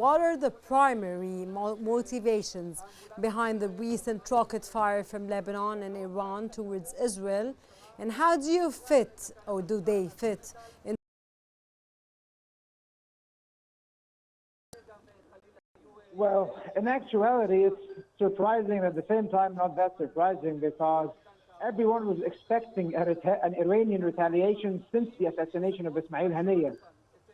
what are the primary motivations behind the recent rocket fire from Lebanon and Iran towards Israel? And how do you fit, or do they fit, in? Well, in actuality, it's surprising, at the same time not that surprising, because everyone was expecting an Iranian retaliation since the assassination of Ismail Haniyeh.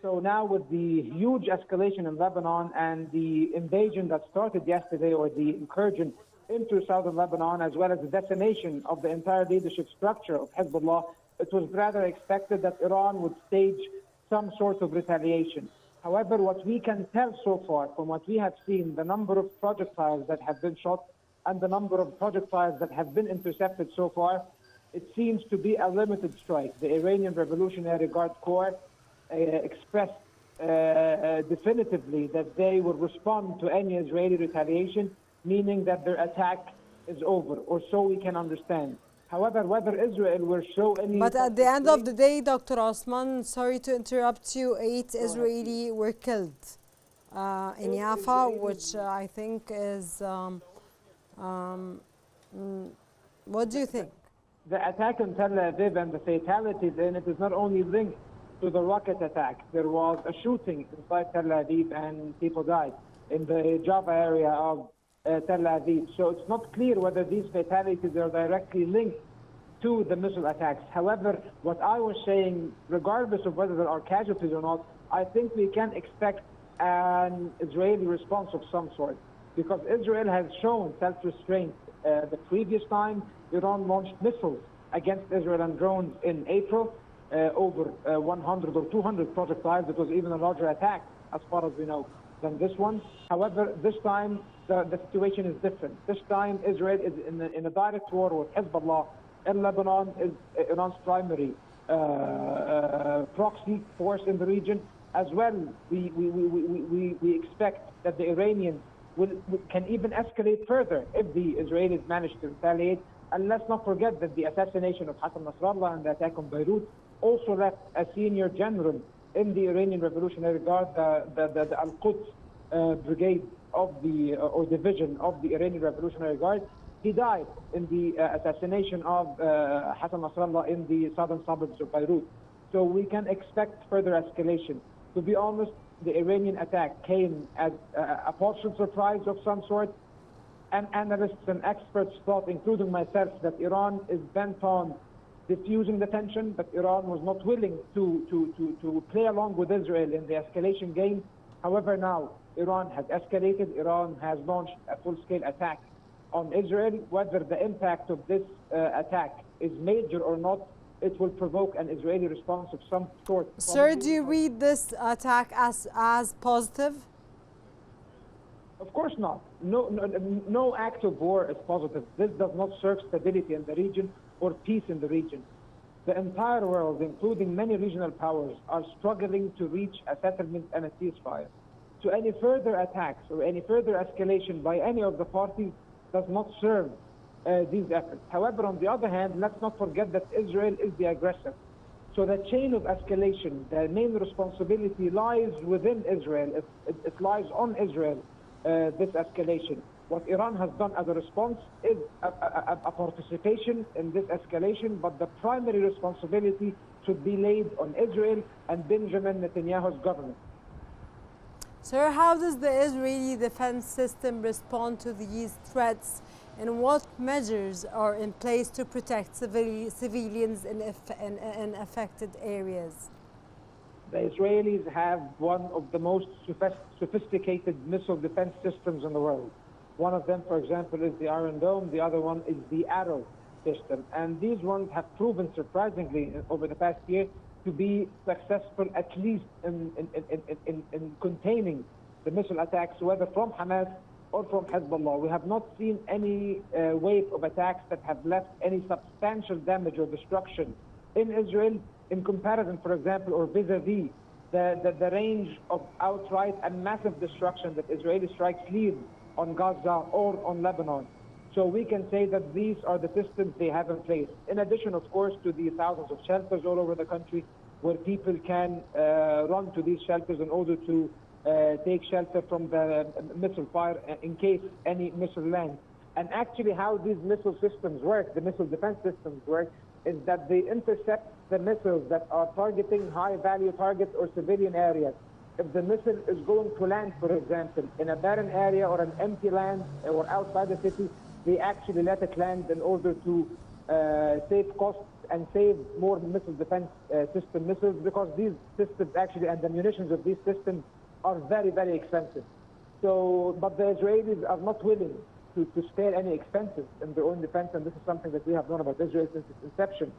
So now with the huge escalation in Lebanon and the invasion that started yesterday, or the incursion into southern Lebanon, as well as the decimation of the entire leadership structure of Hezbollah, it was rather expected that Iran would stage some sort of retaliation. However, what we can tell so far from what we have seen, the number of projectiles that have been shot and the number of projectiles that have been intercepted so far, it seems to be a limited strike. The Iranian Revolutionary Guard Corps expressed definitively that they will respond to any Israeli retaliation, meaning that their attack is over, or so we can understand. However, whether Israel will show any... But at the end of the day, Dr. Othman, sorry to interrupt you, 8 Israeli were killed in Yafa, which I think is... what do you think? The attack in Tel Aviv and the fatalities in it is not only linked to the rocket attack. There was a shooting inside Tel Aviv and people died in the Jaffa area of Tel Aviv. So it's not clear whether these fatalities are directly linked to the missile attacks. However, what I was saying, regardless of whether there are casualties or not, I think we can expect an Israeli response of some sort, because Israel has shown self-restraint. The previous time Iran launched missiles against Israel and drones in April, over 100 or 200 projectiles. It was even a larger attack, as far as we know, than this one. However, this time the situation is different. This time Israel is in a direct war with Hezbollah, and Lebanon is Iran's primary proxy force in the region. As well, we expect that the Iranians can even escalate further if the Israelis manage to retaliate. And let's not forget that the assassination of Hassan Nasrallah and the attack on Beirut also left a senior general in the Iranian Revolutionary Guard, the Al-Quds brigade of the or division of the Iranian Revolutionary Guard. He died in the assassination of Hassan Nasrallah in the southern suburbs of Beirut. So we can expect further escalation. To be honest, the Iranian attack came as a partial surprise of some sort, and analysts and experts thought, including myself, that Iran is bent on diffusing the tension, but Iran was not willing to play along with Israel in the escalation game. However, now Iran has escalated. Iran has launched a full-scale attack on Israel. Whether the impact of this attack is major or not, it will provoke an Israeli response of some sort. Sir, do you read this attack as positive? Of course not. No act of war is positive. This does not serve stability in the region or peace in the region. The entire world, including many regional powers, are struggling to reach a settlement and a ceasefire. So any further attacks or any further escalation by any of the parties does not serve these efforts. However, on the other hand, let's not forget that Israel is the aggressor. So the chain of escalation, the main responsibility lies within Israel. It lies on Israel, this escalation. What Iran has done as a response is a participation in this escalation, but the primary responsibility should be laid on Israel and Benjamin Netanyahu's government. Sir, how does the Israeli defense system respond to these threats, and what measures are in place to protect civilians in affected areas? The Israelis have one of the most sophisticated missile defense systems in the world. One of them, for example, is the Iron Dome. The other one is the Arrow system. And these ones have proven surprisingly over the past year to be successful, at least in containing the missile attacks, whether from Hamas or from Hezbollah. We have not seen any wave of attacks that have left any substantial damage or destruction in Israel, in comparison, for example, or vis-a-vis the range of outright and massive destruction that Israeli strikes lead on Gaza or on Lebanon. So we can say that these are the systems they have in place. In addition, of course, to the thousands of shelters all over the country where people can run to these shelters in order to take shelter from the missile fire in case any missile lands. And actually how these missile systems work, the missile defense systems work, is that they intercept the missiles that are targeting high-value targets or civilian areas. If the missile is going to land, for example, in a barren area or an empty land or outside the city, they actually let it land in order to save costs and save more missile defense system missiles, because these systems actually, and the munitions of these systems are very, very expensive. So, but the Israelis are not willing to spare any expenses in their own defense, and this is something that we have known about Israel since its inception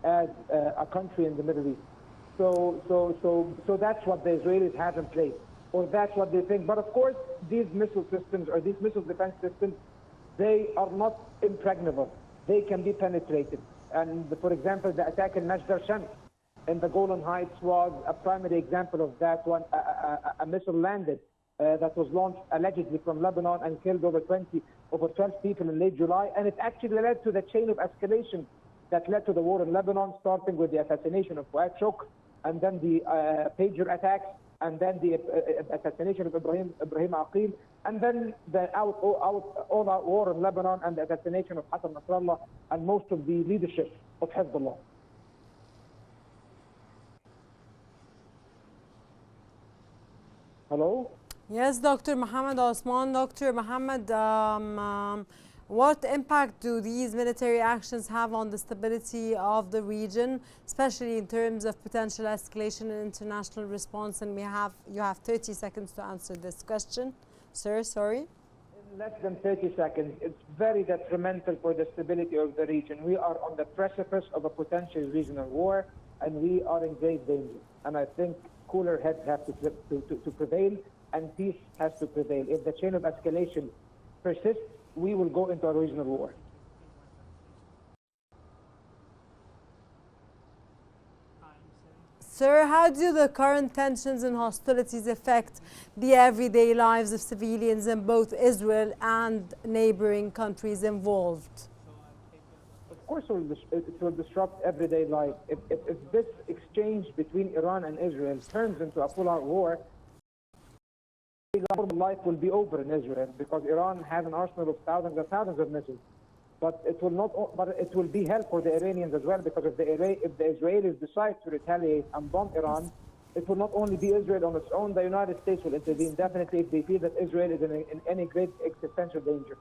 as a country in the Middle East. So that's what the Israelis have in place, or that's what they think. But of course, these missile systems or these missile defense systems, they are not impregnable. They can be penetrated. And for example, the attack in Masdar Shams in the Golan Heights was a primary example of that one. A missile landed that was launched allegedly from Lebanon and killed over 12 people in late July. And it actually led to the chain of escalation that led to the war in Lebanon, starting with the assassination of Fuad Shukr, and then the pager attacks, and then the assassination of Ibrahim Aqil, and then the all-out war in Lebanon and the assassination of Hassan Nasrallah and most of the leadership of Hezbollah. Hello? Yes, Dr. Mohamed Othman. Dr. Mohamed, what impact do these military actions have on the stability of the region, especially in terms of potential escalation and international response? And you have 30 seconds to answer this question. Sir, sorry. In less than 30 seconds, it's very detrimental for the stability of the region. We are on the precipice of a potential regional war, and we are in great danger. And I think cooler heads have to prevail, and peace has to prevail. If the chain of escalation persists, we will go into a regional war. Sir, how do the current tensions and hostilities affect the everyday lives of civilians in both Israel and neighboring countries involved? Of course, it will disrupt everyday life. If this exchange between Iran and Israel turns into a full-out war, life will be over in Israel, because Iran has an arsenal of thousands and thousands of missiles. But it will not. But it will be hell for the Iranians as well, because if the Israelis decide to retaliate and bomb Iran, it will not only be Israel on its own. The United States will intervene definitely if they feel that Israel is in any great existential danger.